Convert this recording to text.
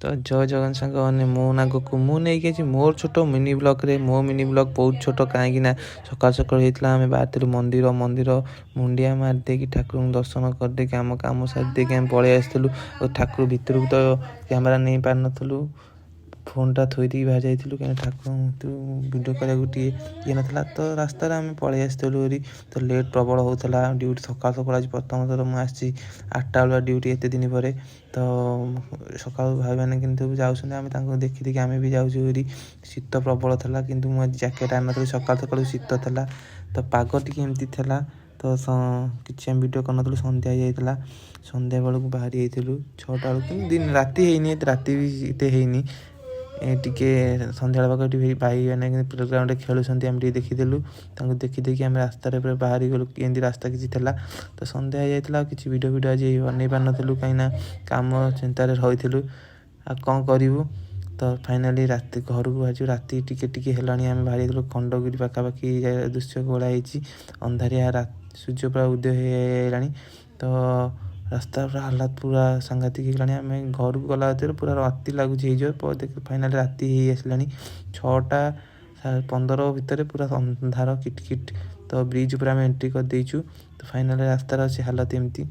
तो जय जगन सांग मैंने मो आगक मुझे मोर छोट मिनी ब्लॉग मो मिनी ब्लॉग बहुत छोट कहीं सकाल सकाल होता आम बाहर मंदिर मंदिर मुंडिया मारिदेक ठाकुर दर्शन करदे आम कम सारिदेक आम पलि आसलु ठाकुर भितर तो कैमेरा नहीं पार नु फोनटा थोदी बाहर जाइलु कहीं ठाकुर भिडियो कराया ये नाला तो रास्त आम पलि आसलु तो लेट प्रबल होता ड्यूटी सकाल सकाल आज प्रथम थर मुझे 8टा बेलुआ ड्यूटी एत दिन पर तो सका भाई मैंने कि जाऊँ देखी देखी आम भी जाऊँ शीत प्रबल था कि मुझे जैकेट आन सका सका शीत था तो पाग टी एमती था तो कि भिडियो कर सन्ध्या जाइला सन्ध्या बेलू बाहरी जाइलु 6टा बेलू दिन राति राति भी इतने है टिके सन्ध्या पाग भाई मैंने प्लेग्राउंड खेलुंट आम देखीदेलु देखी देखी आम रास्त बाहरी गलु एमती रास्ता किसी तो सन्ध्या जाइला किसी भिडियो भिडियो आज बन पार नु कहीं कम चिंतार रही आ कौन करूँ तो फाइनाली राति घर को आज राति टिके टिके आम बाहरी खंडगिरी पाखापाखि दृश्य गोलाई अंधारिया सूर्य पूरा उदय होगा तो रास्ता पूरा हालात पूरा सांघातिक आम घर को गला पूरा राति लगुच फाइनाल राति आसला 6टा 15 भितर पूरा अंधार किटकिट तो ब्रिज पूरा आम एंट्री कर देचु तो फाइनाल रास्तार अच्छे हालत एमती।